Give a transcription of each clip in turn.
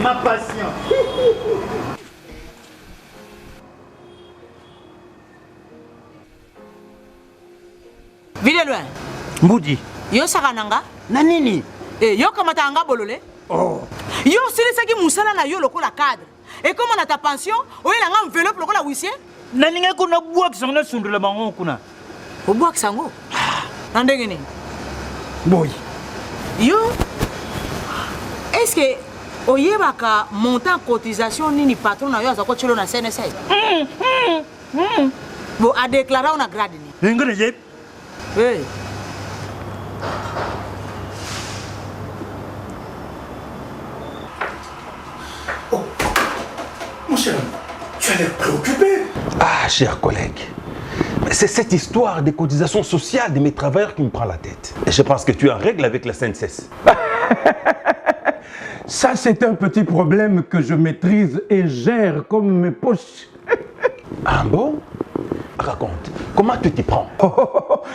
Ma passion. Vile loin. Mbudi. Yo sakananga? Na nini? Yo kamata anga bolole? Oh. Yo silisaki musala na yo lokola cadre. Et comme on a ta pension, oye la nga enveloppe lokola huissier? Na ninga kuna bua kisangana sundula bango kuna. Obua kisango? Nandenge ni? Boy. Yo, est-ce que oye baka montant cotisation nini patron na yo azako chelo na CNSA? Bon, a déclaré on a grade ni. Ngene yep. Hey. Oh, mon cher, tu as l'air préoccupé. Ah, chers collègues, c'est cette histoire des cotisations sociales de mes travailleurs qui me prend la tête. Et je pense que tu es en règle avec la CNSS. Ça, c'est un petit problème que je maîtrise et gère comme mes poches. Ah bon? Raconte, comment tu t'y prends?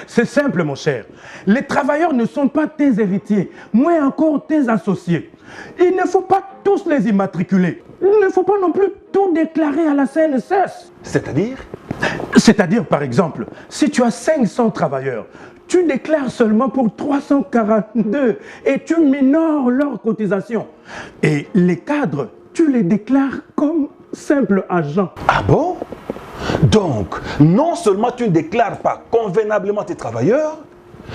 C'est simple, mon cher. Les travailleurs ne sont pas tes héritiers, moins encore tes associés. Il ne faut pas tous les immatriculer. Il ne faut pas non plus tout déclarer à la CNSS. C'est-à-dire? C'est-à-dire, par exemple, si tu as 500 travailleurs, tu déclares seulement pour 342 et tu minores leurs cotisations. Et les cadres, tu les déclares comme simples agents. Ah bon? Donc, non seulement tu ne déclares pas convenablement tes travailleurs,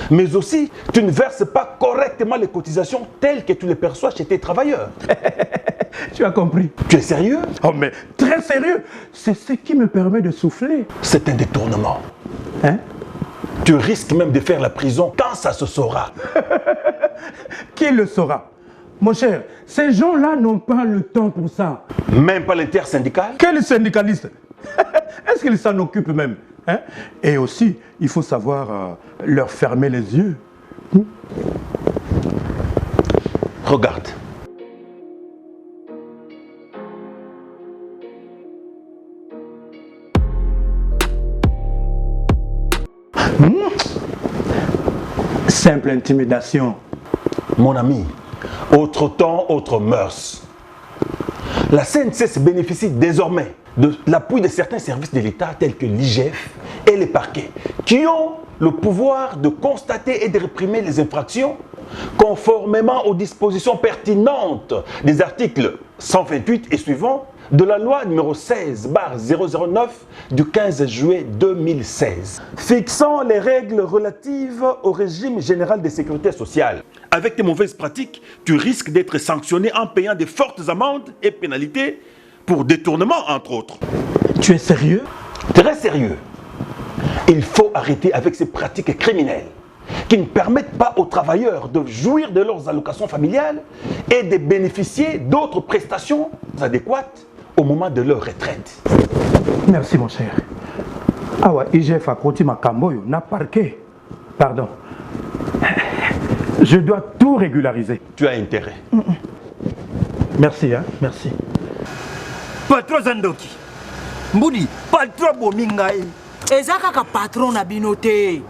mais aussi tu ne verses pas correctement les cotisations telles que tu les perçois chez tes travailleurs. Tu as compris? Tu es sérieux? Oh mais très sérieux! C'est ce qui me permet de souffler. C'est un détournement. Hein? Tu risques même de faire la prison quand ça se saura. Qui le saura? Mon cher, ces gens-là n'ont pas le temps pour ça. Même pas l'intersyndical? Quel syndicaliste? Est-ce qu'ils s'en occupent même? Hein? Et aussi, il faut savoir leur fermer les yeux. Regarde. Simple intimidation. Mon ami, autre temps, autre mœurs. La CNSS bénéficie désormais de l'appui de certains services de l'État tels que l'IGF et les parquets qui ont le pouvoir de constater et de réprimer les infractions conformément aux dispositions pertinentes des articles 128 et suivants de la loi numéro 16/009 du 15 juillet 2016 fixant les règles relatives au régime général de sécurité sociale. Avec tes mauvaises pratiques, tu risques d'être sanctionné en payant de fortes amendes et pénalités pour détournement, entre autres. Tu es sérieux? Très sérieux. Il faut arrêter avec ces pratiques criminelles qui ne permettent pas aux travailleurs de jouir de leurs allocations familiales et de bénéficier d'autres prestations adéquates au moment de leur retraite. Merci, mon cher. Ah ouais, IGF a côté ma camboyo, n'a parqué. Pardon. Je dois tout régulariser. Tu as intérêt. Merci, hein, merci. Patron Zandoki. Mbudi, patron Bomingai. Ezaka ka patron na binote.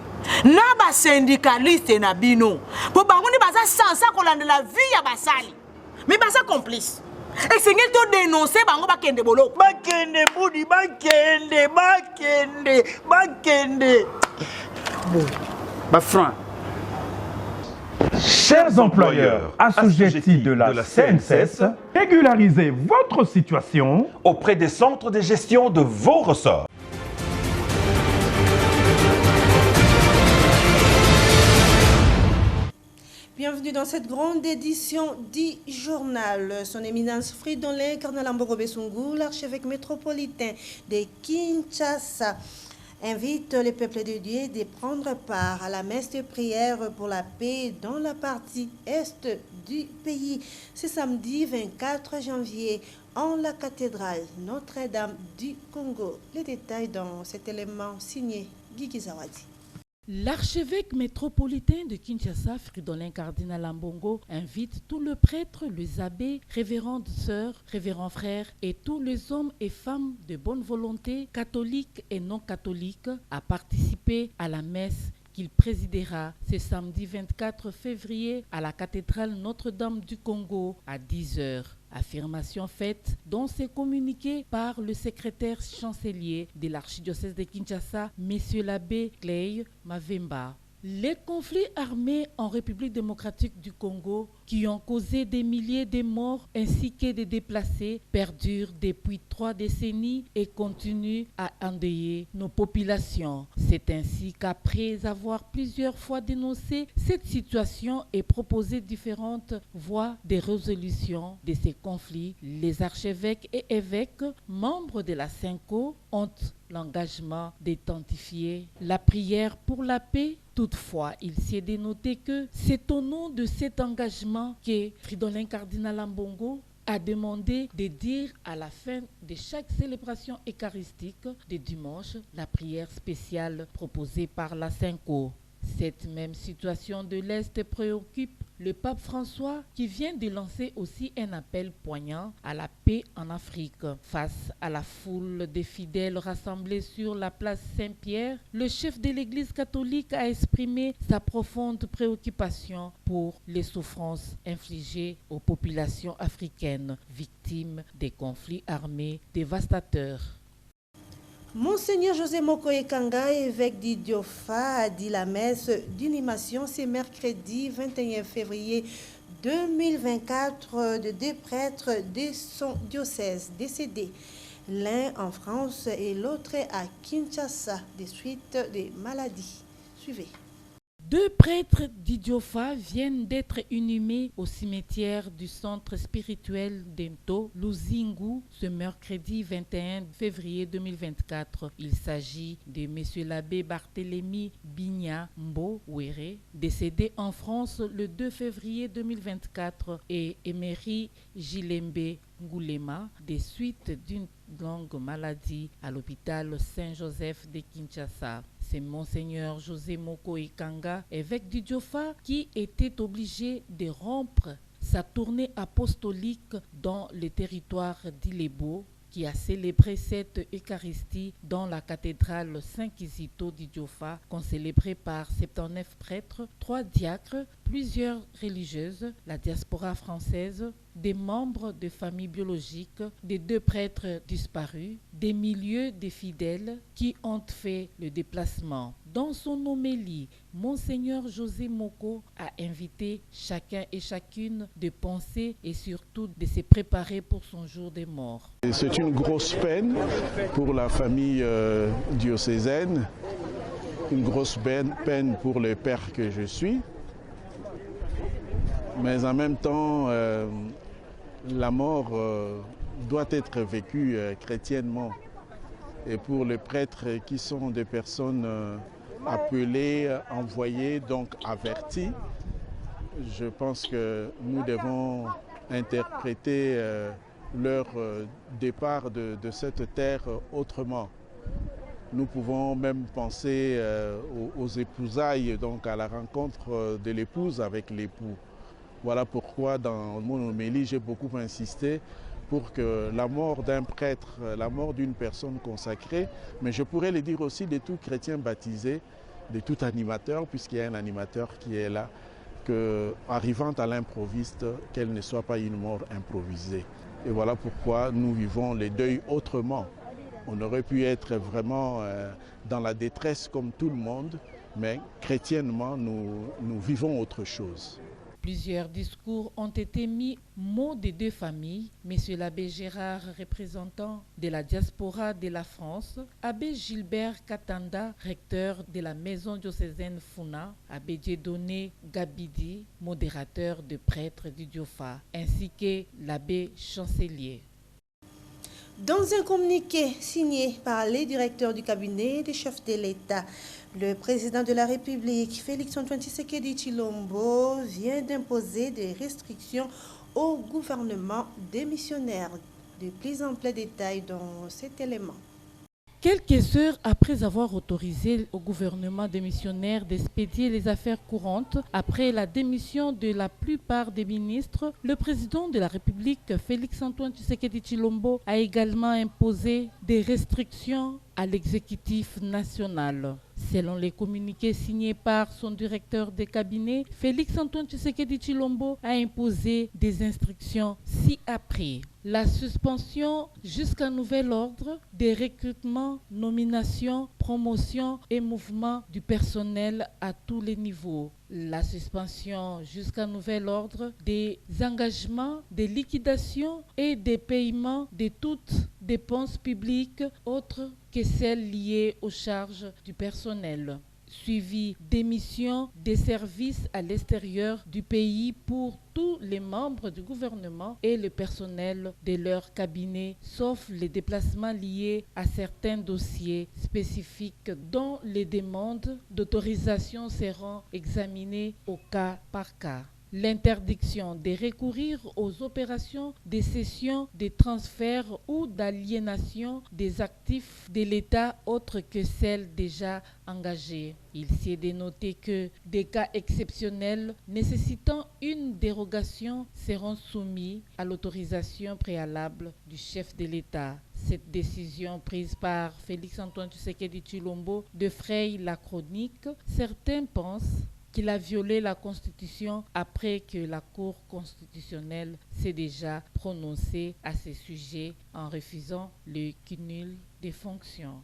Na ba syndicaliste na bino. Po bango ni baza sansa kolanda la vie ya basali. Mais baza complice. Et c'est qu'il te dénoncer bango bakende bolo. Bakende Mbudi, bakende. Bon, bah franc. Chers employeurs assujettis de la CNSS, régularisez votre situation auprès des centres de gestion de vos ressorts. Bienvenue dans cette grande édition du journal. Son éminence Fridolin Cardinal Amborobe Sungu, l'archevêque métropolitain de Kinshasa, invite le peuple de Dieu de prendre part à la messe de prière pour la paix dans la partie est du pays. Ce samedi 24 janvier en la cathédrale Notre-Dame du Congo. Les détails dans cet élément signé Guigui Zawadi. L'archevêque métropolitain de Kinshasa, Fridolin Cardinal Ambongo, invite tous les prêtres, les abbés, révérendes sœurs, révérends frères et tous les hommes et femmes de bonne volonté, catholiques et non catholiques, à participer à la messe qu'il présidera ce samedi 24 février à la cathédrale Notre-Dame du Congo à 10 h. Affirmation faite dans ce communiqué par le secrétaire chancelier de l'archidiocèse de Kinshasa, M. l'abbé Clay Mavemba. Les conflits armés en République démocratique du Congo, qui ont causé des milliers de morts ainsi que des déplacés, perdurent depuis 3 décennies et continuent à endeuiller nos populations. C'est ainsi qu'après avoir plusieurs fois dénoncé cette situation et proposé différentes voies de résolution de ces conflits, les archevêques et évêques, membres de la SENCO, ont l'engagement d'identifier la prière pour la paix. Toutefois, il s'est dénoté que c'est au nom de cet engagement que Fridolin Cardinal Ambongo a demandé de dire à la fin de chaque célébration eucharistique de dimanche la prière spéciale proposée par la SENCO. Cette même situation de l'Est préoccupe le pape François, qui vient de lancer aussi un appel poignant à la paix en Afrique. Face à la foule des fidèles rassemblés sur la place Saint-Pierre, le chef de l'Église catholique a exprimé sa profonde préoccupation pour les souffrances infligées aux populations africaines victimes des conflits armés dévastateurs. Monseigneur José Moko Ekanga, évêque d'Idiofa, a dit la messe d'inhumation ce mercredi 21 février 2024 de 2 prêtres de son diocèse décédés, l'un en France et l'autre à Kinshasa, des suites des maladies. Suivez. 2 prêtres d'Idiofa viennent d'être inhumés au cimetière du centre spirituel d'Emto, Luzingu, ce mercredi 21 février 2024. Il s'agit de M. l'abbé Barthélemy Bigna Mbo Wéré, décédé en France le 2 février 2024, et Emery Gilembe Ngoulema, des suites d'une longue maladie à l'hôpital Saint-Joseph de Kinshasa. C'est Monseigneur José Moko Ekanga, évêque d'Idiofa, qui était obligé de rompre sa tournée apostolique dans le territoire d'Ilebo, qui a célébré cette Eucharistie dans la cathédrale Saint-Kizito d'Idiofa, concélébrée par 79 prêtres, 3 diacres, plusieurs religieuses, la diaspora française, des membres de familles biologiques, des 2 prêtres disparus, des milieux de fidèles qui ont fait le déplacement. Dans son homélie, Monseigneur José Moko a invité chacun et chacune de penser et surtout de se préparer pour son jour de mort. C'est une grosse peine pour la famille diocésaine, une grosse peine pour le père que je suis, mais en même temps, la mort doit être vécue chrétiennement. Et pour les prêtres qui sont des personnes appelées, envoyées, donc averties, je pense que nous devons interpréter leur départ de cette terre autrement. Nous pouvons même penser aux épousailles, donc à la rencontre de l'épouse avec l'époux. Voilà pourquoi dans mon homélie, j'ai beaucoup insisté pour que la mort d'un prêtre, la mort d'une personne consacrée, mais je pourrais le dire aussi de tout chrétien baptisé, de tout animateur, puisqu'il y a un animateur qui est là, que, arrivant à l'improviste, qu'elle ne soit pas une mort improvisée. Et voilà pourquoi nous vivons les deuils autrement. On aurait pu être vraiment dans la détresse comme tout le monde, mais chrétiennement, nous vivons autre chose. Plusieurs discours ont été mis mots des 2 familles. Monsieur l'abbé Gérard, représentant de la diaspora de la France, abbé Gilbert Katanda, recteur de la maison diocésaine Funa, abbé Dieudonné Gabidi, modérateur de prêtres d'Idiofa, ainsi que l'abbé chancelier. Dans un communiqué signé par les directeurs du cabinet des chefs de l'État, le président de la République, Félix-Antoine Tshisekedi Tshilombo, vient d'imposer des restrictions au gouvernement démissionnaire. De plus amples détails dans cet élément. Quelques heures après avoir autorisé au gouvernement démissionnaire d'expédier les affaires courantes, après la démission de la plupart des ministres, le président de la République, Félix-Antoine Tshisekedi Tshilombo, a également imposé des restrictions à l'exécutif national. Selon les communiqués signés par son directeur de cabinet, Félix-Antoine Tshisekedi Tshilombo a imposé des instructions ci-après. La suspension jusqu'à nouvel ordre des recrutements, nominations, promotions et mouvements du personnel à tous les niveaux. La suspension jusqu'à nouvel ordre des engagements, des liquidations et des paiements de toutes dépenses publiques autres que celles liées aux charges du personnel. Suivi d'émissions des services à l'extérieur du pays pour tous les membres du gouvernement et le personnel de leur cabinet, sauf les déplacements liés à certains dossiers spécifiques dont les demandes d'autorisation seront examinées au cas par cas. L'interdiction de recourir aux opérations de cession, de transfert ou d'aliénation des actifs de l'État autres que celles déjà engagées. Il s'est dénoté que des cas exceptionnels nécessitant une dérogation seront soumis à l'autorisation préalable du chef de l'État. Cette décision prise par Félix-Antoine Tshisekedi Tshilombo defraye la chronique. Certains pensent qu'il a violé la Constitution après que la Cour constitutionnelle s'est déjà prononcée à ce sujet en refusant le cumul des fonctions.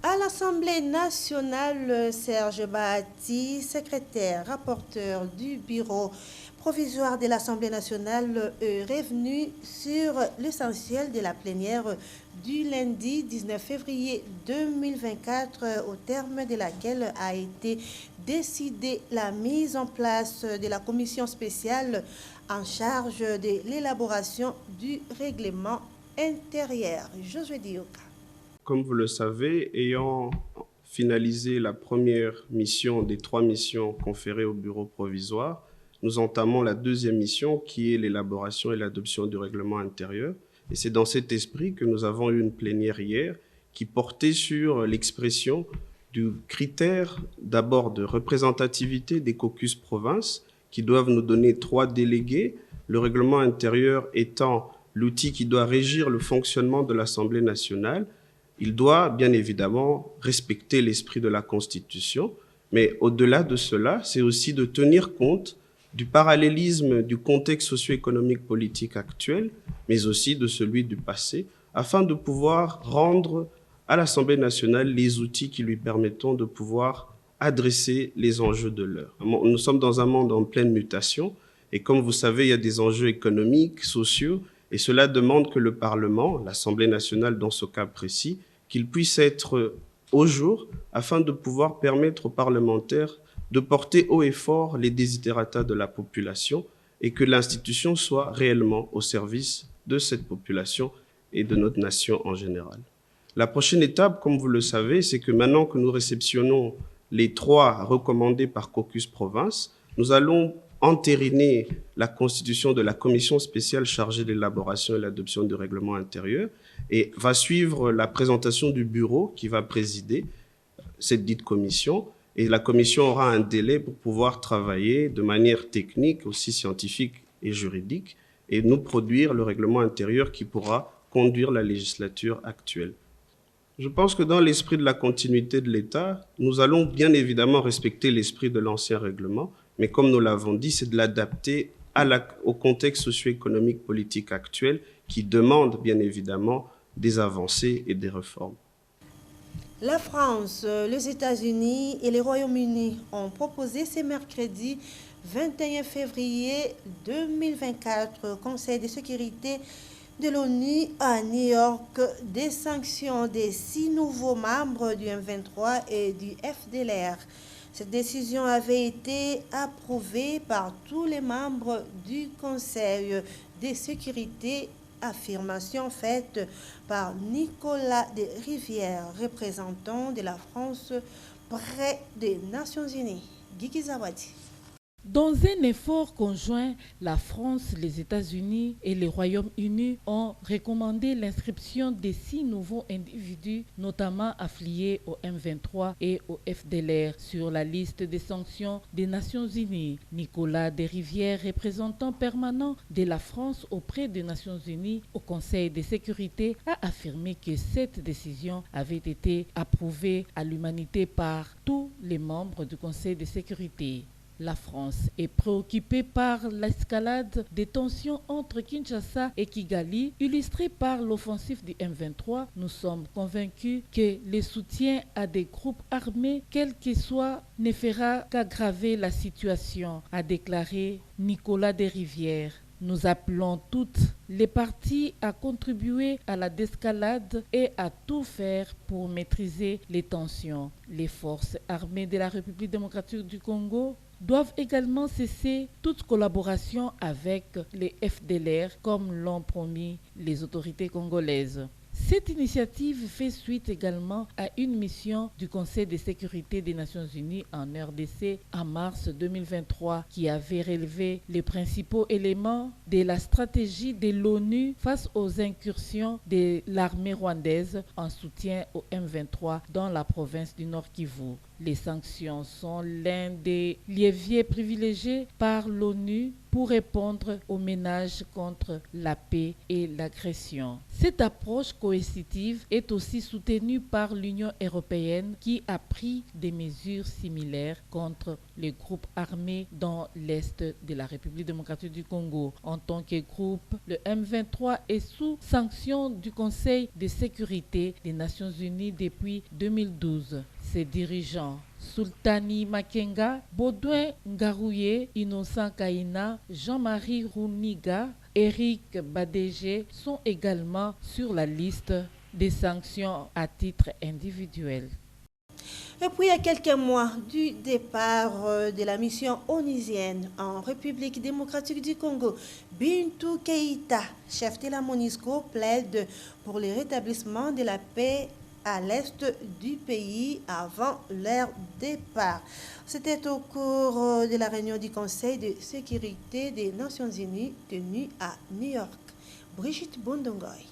À l'Assemblée nationale, Serge Bahati, secrétaire, rapporteur du bureau provisoire de l'Assemblée nationale, est revenu sur l'essentiel de la plénière du lundi 19 février 2024, au terme de laquelle a été décidée la mise en place de la commission spéciale en charge de l'élaboration du règlement intérieur. Josué Dioka. Comme vous le savez, ayant finalisé la première mission des 3 missions conférées au bureau provisoire, nous entamons la deuxième mission qui est l'élaboration et l'adoption du règlement intérieur. Et c'est dans cet esprit que nous avons eu une plénière hier qui portait sur l'expression du critère d'abord de représentativité des caucus provinces qui doivent nous donner 3 délégués, le règlement intérieur étant l'outil qui doit régir le fonctionnement de l'Assemblée nationale. Il doit bien évidemment respecter l'esprit de la Constitution, mais au-delà de cela, c'est aussi de tenir compte du parallélisme du contexte socio-économique politique actuel, mais aussi de celui du passé, afin de pouvoir rendre à l'Assemblée nationale les outils qui lui permettront de pouvoir adresser les enjeux de l'heure. Nous sommes dans un monde en pleine mutation, et comme vous savez, il y a des enjeux économiques, sociaux, et cela demande que le Parlement, l'Assemblée nationale dans ce cas précis, qu'il puisse être au jour afin de pouvoir permettre aux parlementaires de porter haut et fort les desiderata de la population et que l'institution soit réellement au service de cette population et de notre nation en général. La prochaine étape, comme vous le savez, c'est que maintenant que nous réceptionnons les 3 recommandés par caucus province, nous allons entériner la constitution de la commission spéciale chargée de l'élaboration et l'adoption du règlement intérieur et va suivre la présentation du bureau qui va présider cette dite commission. Et la commission aura un délai pour pouvoir travailler de manière technique, aussi scientifique et juridique, et nous produire le règlement intérieur qui pourra conduire la législature actuelle. Je pense que dans l'esprit de la continuité de l'État, nous allons bien évidemment respecter l'esprit de l'ancien règlement, mais comme nous l'avons dit, c'est de l'adapter au contexte socio-économique politique actuel qui demande bien évidemment des avancées et des réformes. La France, les États-Unis et le Royaume-Uni ont proposé ce mercredi 21 février 2024 au Conseil de sécurité de l'ONU à New York des sanctions des 6 nouveaux membres du M23 et du FDLR. Cette décision avait été approuvée par tous les membres du Conseil de sécurité. Affirmation faite par Nicolas de Rivière, représentant de la France près des Nations Unies. Guigui Zawadi. Dans un effort conjoint, la France, les États-Unis et le Royaume-Uni ont recommandé l'inscription de 6 nouveaux individus, notamment affiliés au M23 et au FDLR, sur la liste des sanctions des Nations Unies. Nicolas Desrivières, représentant permanent de la France auprès des Nations Unies au Conseil de sécurité, a affirmé que cette décision avait été approuvée à l'humanité par tous les membres du Conseil de sécurité. La France est préoccupée par l'escalade des tensions entre Kinshasa et Kigali, illustrée par l'offensive du M23. Nous sommes convaincus que le soutien à des groupes armés, quel qu'ils soient, ne fera qu'aggraver la situation, a déclaré Nicolas Desrivières. Nous appelons toutes les parties à contribuer à la désescalade et à tout faire pour maîtriser les tensions. Les forces armées de la République démocratique du Congo doivent également cesser toute collaboration avec les FDLR, comme l'ont promis les autorités congolaises. Cette initiative fait suite également à une mission du Conseil de sécurité des Nations Unies en RDC en mars 2023 qui avait relevé les principaux éléments de la stratégie de l'ONU face aux incursions de l'armée rwandaise en soutien au M23 dans la province du Nord Kivu. Les sanctions sont l'un des leviers privilégiés par l'ONU pour répondre aux ménages contre la paix et l'agression. Cette approche coercitive est aussi soutenue par l'Union européenne qui a pris des mesures similaires contre les groupes armés dans l'est de la République démocratique du Congo. En tant que groupe, le M23 est sous sanction du Conseil de sécurité des Nations Unies depuis 2012. Ses dirigeants, Sultani Makenga, Baudouin Ngarouye, Innocent Kaina, Jean-Marie Rouniga, Eric Badege sont également sur la liste des sanctions à titre individuel. Et puis, à quelques mois du départ de la mission onusienne en République démocratique du Congo, Bintou Keïta, chef de la MONUSCO, plaide pour le rétablissement de la paix à l'est du pays avant leur départ. C'était au cours de la réunion du Conseil de sécurité des Nations Unies tenue à New York. Brigitte Bondongoy.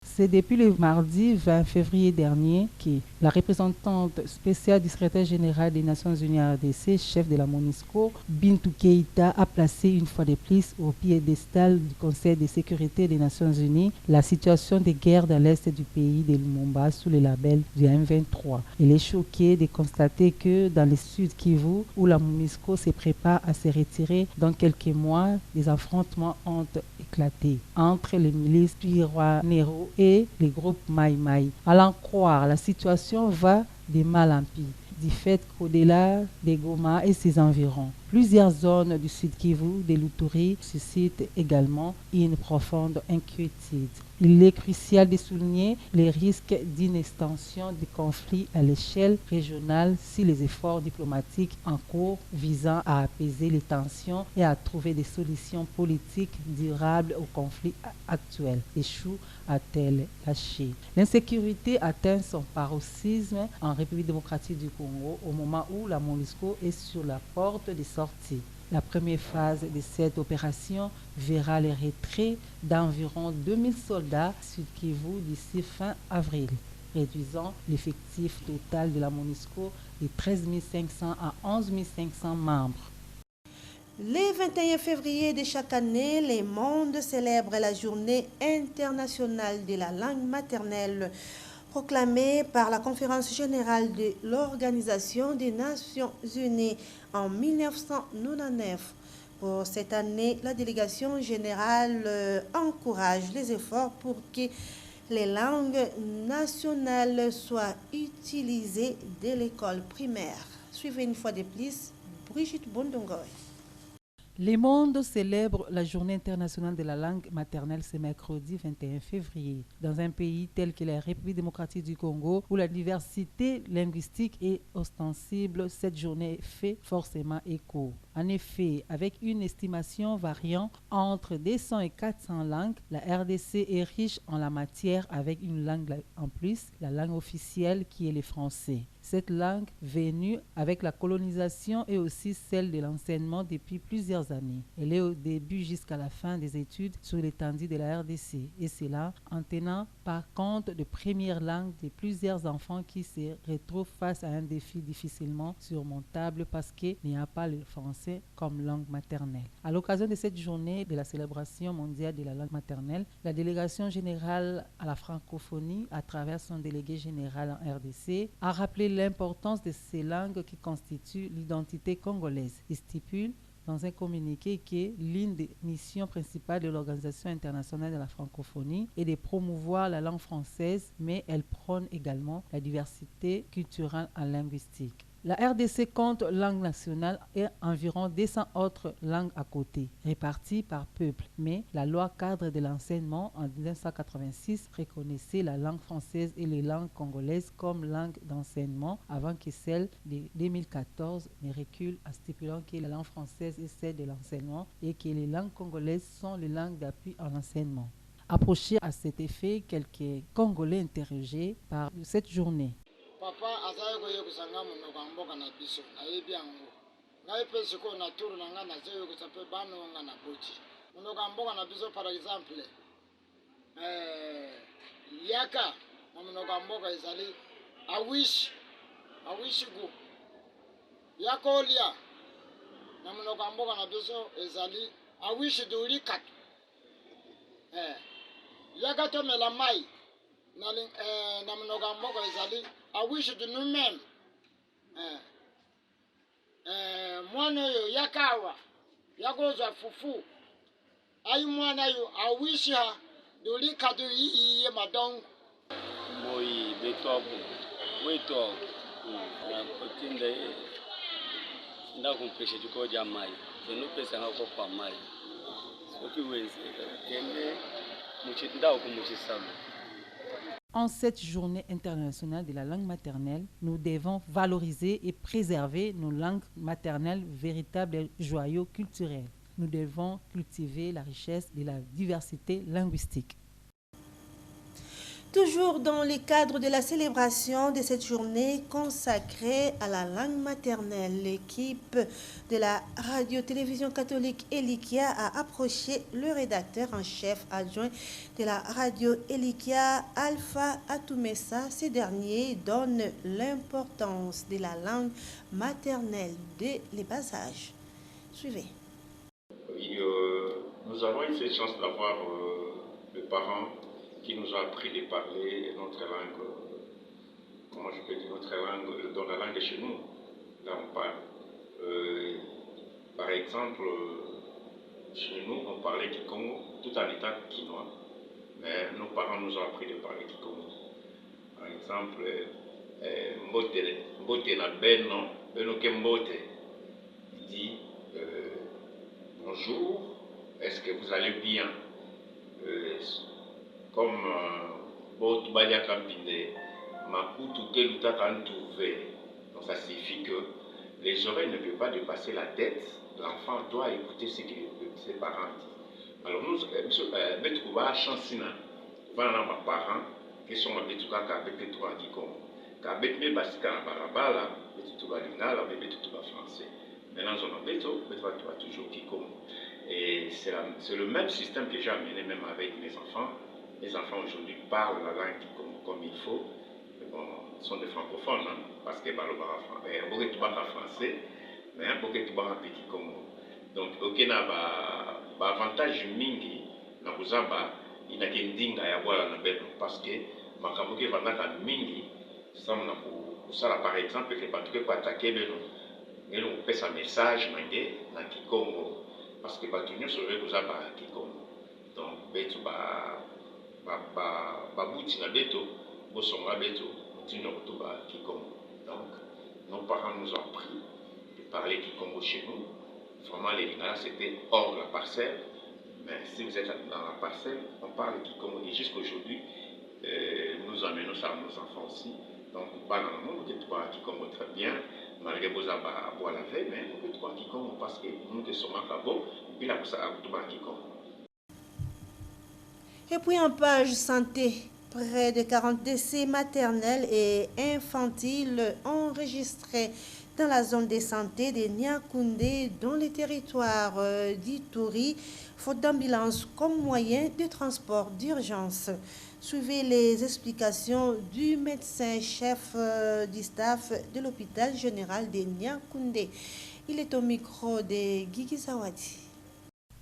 C'est depuis le mardi 20 février dernier que la représentante spéciale du secrétaire général des Nations Unies à RDC, chef de la MONUSCO, Bintou Keïta, a placé une fois de plus au piédestal du Conseil de sécurité des Nations Unies la situation de guerre dans l'est du pays de Lumumba sous le label du M23. Elle est choquée de constater que dans le sud Kivu, où la MONUSCO se prépare à se retirer dans quelques mois, des affrontements ont éclaté entre les milices Twirwaneho et les groupes Mai Mai. À l'en croire, la situation va de mal en pire, du fait qu'au-delà des Goma et ses environs, plusieurs zones du Sud Kivu, de l'Uturi, suscitent également une profonde inquiétude. Il est crucial de souligner les risques d'une extension du conflit à l'échelle régionale si les efforts diplomatiques en cours visant à apaiser les tensions et à trouver des solutions politiques durables au conflit actuel échouent, a-t-elle lâché. L'insécurité atteint son paroxysme en République démocratique du Congo au moment où la MONUSCO est sur la porte de sortie. La première phase de cette opération verra le retrait d'environ 2000 soldats sud-Kivu d'ici fin avril, réduisant l'effectif total de la MONUSCO de 13 500 à 11 500 membres. Le 21 février de chaque année, le monde célèbre la journée internationale de la langue maternelle, proclamée par la Conférence générale de l'Organisation des Nations Unies en 1999. Pour cette année, la délégation générale encourage les efforts pour que les langues nationales soient utilisées dès l'école primaire. Suivez une fois de plus Brigitte Bondongoy. Le monde célèbre la journée internationale de la langue maternelle ce mercredi 21 février. Dans un pays tel que la République démocratique du Congo, où la diversité linguistique est ostensible, cette journée fait forcément écho. En effet, avec une estimation variant entre 200 et 400 langues, la RDC est riche en la matière avec une langue en plus, la langue officielle qui est le français. Cette langue venue avec la colonisation est aussi celle de l'enseignement depuis plusieurs années. Elle est au début jusqu'à la fin des études sur l'étendue de la RDC, et cela en tenant par compte de première langue de plusieurs enfants qui se retrouvent face à un défi difficilement surmontable parce qu'il n'y a pas le français comme langue maternelle. À l'occasion de cette journée de la célébration mondiale de la langue maternelle, la délégation générale à la francophonie, à travers son délégué général en RDC, a rappelé l'importance de ces langues qui constituent l'identité congolaise. Il stipule dans un communiqué que l'une des missions principales de l'Organisation internationale de la francophonie est de promouvoir la langue française, mais elle prône également la diversité culturelle et linguistique. La RDC compte langue nationale et environ 200 autres langues à côté, réparties par peuple. Mais la loi cadre de l'enseignement en 1986 reconnaissait la langue française et les langues congolaises comme langue d'enseignement avant que celle de 2014 ne recule en stipulant que la langue française est celle de l'enseignement et que les langues congolaises sont les langues d'appui en enseignement. Approchés à cet effet, quelques Congolais interrogés par cette journée. Papa azaye koye kusanga munoko amboka na biso nayebi yango ngai mpe sikoyo na tour na ngai nazoyokisa mpe banonga na boti munoko amboka na biso par exemple yaka na munoko amboka ezali awish go yaka olia na munoko amboka na biso ezali awish dulikatu yaka tomela mai na munoko amboka ezali I wish to know men. Mwana yo yakawa yagoza fufu. Ayi mwana yo I wish her doli kadu yi madong. Moi betobu. Weto. Na kotinde nda kumpeshe tuko jamai. Tenu pesa ngako kwa mai. Soki wenze kende muchitnda okumuchisalu. En cette journée internationale de la langue maternelle, nous devons valoriser et préserver nos langues maternelles, véritables joyaux culturels. Nous devons cultiver la richesse de la diversité linguistique. Toujours dans le cadre de la célébration de cette journée consacrée à la langue maternelle, l'équipe de la radio-télévision catholique Elikia a approché le rédacteur en chef adjoint de la radio Elikia, Alpha Atumessa. Ce dernier donne l'importance de la langue maternelle dès les bas âges. Suivez. Nous avons eu cette chance d'avoir le parent qui nous a appris de parler notre langue, comment je peux dire, notre langue, dans la langue de chez nous, là on parle. Par exemple, chez nous, on parlait Kikongo, tout en état quinois, mais nos parents nous ont appris de parler Kikongo. Par exemple, Mbote na Beno Kembote, il dit bonjour, est-ce que vous allez bien? Comme donc ça signifie que les oreilles ne peuvent pas dépasser la tête. L'enfant doit écouter ce que ses parents disent. Alors nous, chancina, voilà mes parents qui sont avec tout avec tout qui comme qu'avec mes basika na barabala, tout va lingala, mais tout va français. Maintenant on a beto, toujours qui comme. Et c'est le même système que j'ai amené même avec mes enfants. Les enfants aujourd'hui parlent la langue comme il faut. Bon, ils sont des francophones, hein, parce qu'ils parlent français, mais un peu de petit comme. Donc, il y a un avantage mingi, il y a un dinga ya wala na belo, parce que makamuke vanaka mingi, ça par exemple, que pas tout attaquer belo, mais on fait un message na Kikongo, parce que pas tout nous sauver que ça ba Kikongo. Donc, betu babuti na beto bosonga beto tino kutuba Kikongo. Donc nos parents nous ont appris de parler Kikongo chez nous. Vraiment les lingala c'était hors de la parcelle, mais si vous êtes dans la parcelle on parle Kikongo et jusqu'aujourd'hui nous amenons ça à nos enfants aussi. Donc pendant le monde nous parlons Kikongo très bien malgré vos abats à la veille, mais nous parlons Kikongo parce que nous sommes à Kabo et puis là ça a kutuba Kikongo. Et puis en page santé, Près de 40 décès maternels et infantiles enregistrés dans la zone de santé de Niakoundé, dans les territoires d'Ituri, faute d'ambulance comme moyen de transport d'urgence. Suivez les explications du médecin-chef du staff de l'hôpital général de Niakoundé. Il est au micro de Guigui Zawadi.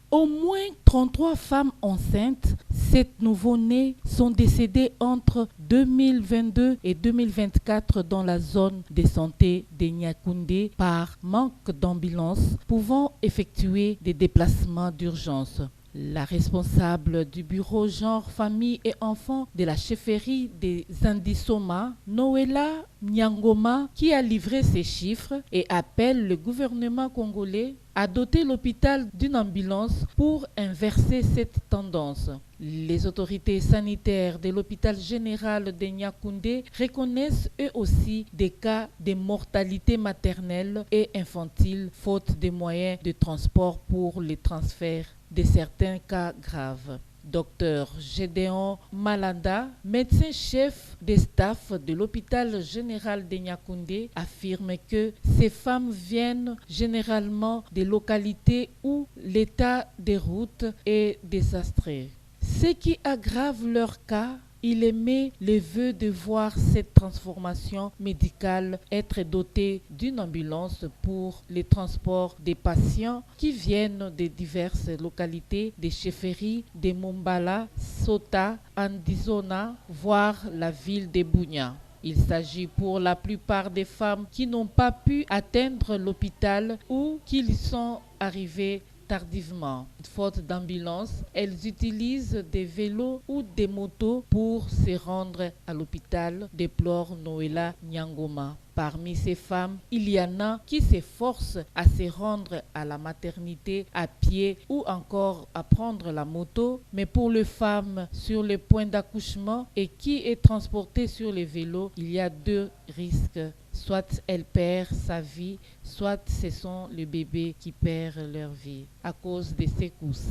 Au moins 33 femmes enceintes, 7 nouveau-nés sont décédés entre 2022 et 2024 dans la zone de santé de Niakoundé par manque d'ambulance pouvant effectuer des déplacements d'urgence. La responsable du bureau genre, famille et enfants de la chefferie des Andisoma, Noëlla Nyangoma, qui a livré ces chiffres et appelle le gouvernement congolais à doter l'hôpital d'une ambulance pour inverser cette tendance. Les autorités sanitaires de l'hôpital général de Niakoundé reconnaissent eux aussi des cas de mortalité maternelle et infantile faute de moyens de transport pour les transferts de certains cas graves. Dr Gédéon Malanda, médecin-chef des staffs de l'hôpital général de Niakoundé, affirme que ces femmes viennent généralement des localités où l'état des routes est désastreux. Ce qui aggrave leur cas, il émet le vœu de voir cette transformation médicale être dotée d'une ambulance pour les transports des patients qui viennent de diverses localités des chefferies de Mombala, Sota, Andizona, voire la ville de Bunia. Il s'agit pour la plupart des femmes qui n'ont pas pu atteindre l'hôpital ou qui y sont arrivées tardivement. Faute d'ambulance, elles utilisent des vélos ou des motos pour se rendre à l'hôpital, déplore Noëlla Nyangoma. Parmi ces femmes, il y en a qui s'efforcent à se rendre à la maternité à pied ou encore à prendre la moto, mais pour les femmes sur le point d'accouchement et qui est transportée sur les vélos, il y a 2 risques. Soit elle perd sa vie, soit ce sont les bébés qui perdent leur vie à cause des secousses.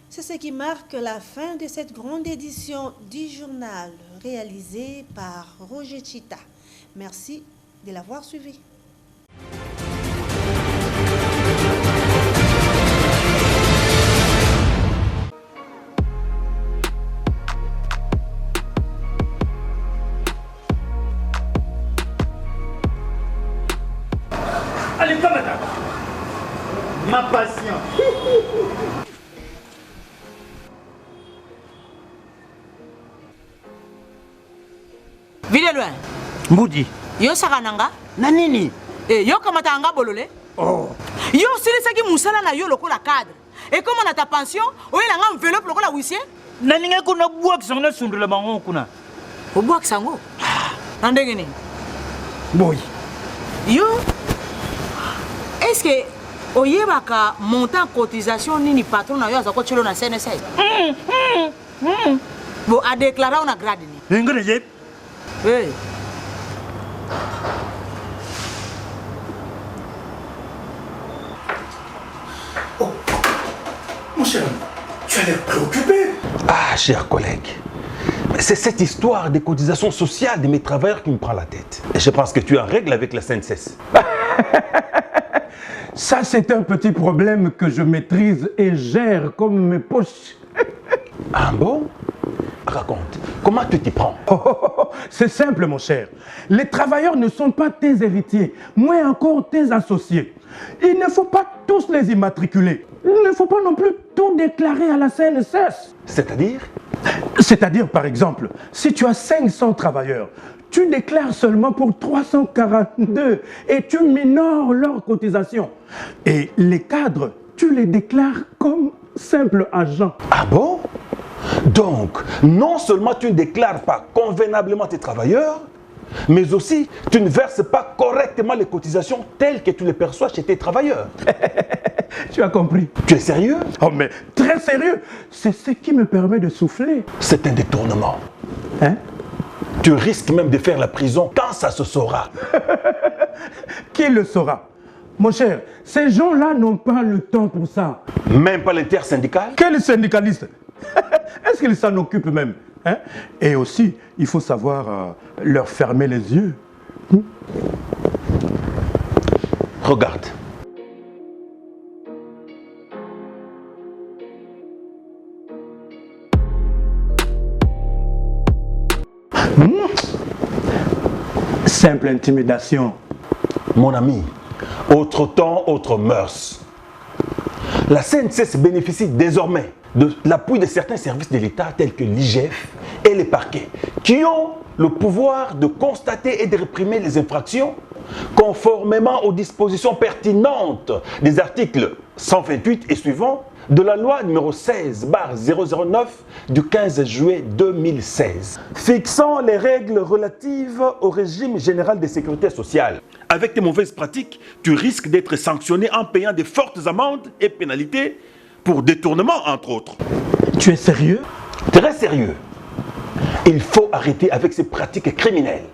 C'est ce qui marque la fin de cette grande édition du journal réalisée par Roger Chita. Merci de l'avoir suivi. Allez, come là. Ma passion. Vile loin. Mbudi. Yo sakananga. Na nini? Yo kamata anga bolole. Oh. Yo silisaki musala na yo lokola cadre. Et comme on a ta pension, oyo na nga enveloppe lokola huissier. Na ninga kuna buak sangna sundula bango kuna. O buak sango. Na ndenge nini? Boy. Yo est-ce que oyebaka montant cotisation nini patron na yo azako chelo na CNSS? Bo a déclaré on a grade ni. Ngone yep. Hey. Oh, mon cher, tu as l'air préoccupé. Ah, chers collègues, c'est cette histoire des cotisations sociales de mes travailleurs qui me prend la tête. Et je pense que tu es en règle avec la CNSS. Ça, c'est un petit problème que je maîtrise et gère comme mes poches. Ah bon? Raconte, comment tu t'y prends? C'est simple, mon cher. Les travailleurs ne sont pas tes héritiers, moins encore tes associés. Il ne faut pas tous les immatriculer. Il ne faut pas non plus tout déclarer à la CNSS. C'est-à-dire? C'est-à-dire, par exemple, si tu as 500 travailleurs, tu déclares seulement pour 342 et tu minores leurs cotisations. Et les cadres, tu les déclares comme simples agents. Ah bon? Donc, non seulement tu ne déclares pas convenablement tes travailleurs, mais aussi tu ne verses pas correctement les cotisations telles que tu les perçois chez tes travailleurs. Tu as compris? Tu es sérieux? Oh mais très sérieux. C'est ce qui me permet de souffler. C'est un détournement. Hein? Tu risques même de faire la prison quand ça se saura. Qui le saura? Mon cher, ces gens-là n'ont pas le temps pour ça. Même pas l'intersyndical? Quel syndicaliste? Est-ce qu'ils s'en occupent même, hein? Et aussi, il faut savoir leur fermer les yeux. Regarde. Simple intimidation. Mon ami, autre temps, autre mœurs. La CNCS bénéficie désormais de l'appui de certains services de l'État tels que l'IGF et les parquets qui ont le pouvoir de constater et de réprimer les infractions conformément aux dispositions pertinentes des articles 128 et suivants de la loi numéro 16/009 du 15 juillet 2016, fixant les règles relatives au régime général de sécurité sociale. Avec tes mauvaises pratiques, tu risques d'être sanctionné en payant de fortes amendes et pénalités pour détournement, entre autres. Tu es sérieux? Très sérieux. Il faut arrêter avec ces pratiques criminelles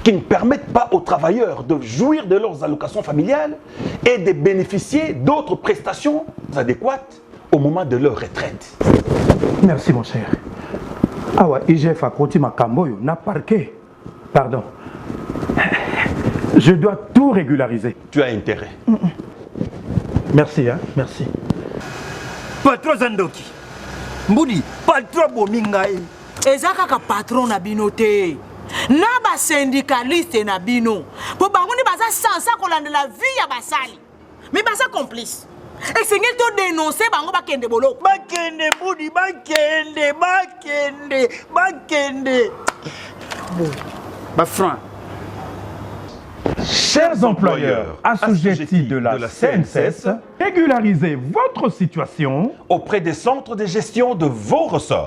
qui ne permettent pas aux travailleurs de jouir de leurs allocations familiales et de bénéficier d'autres prestations adéquates au moment de leur retraite. Merci mon cher. Ah ouais, IGF a côté ma camboyo, n'a parqué. Pardon. Je dois tout régulariser. Tu as intérêt. Merci, hein, merci. Patron Zandoki. Mbudi, patron Bomingaï. eza kaka patron na bino te na basyndicaliste na bino po bango nde baza sansa kolandela vie ya basali me baza complice esengeli to dénonce bango bakende boloko Bakende Mbudi, bakende. Bon, Bafran. Chers employeurs assujettis de la CNCS, régularisez votre situation auprès des centres de gestion de vos ressorts.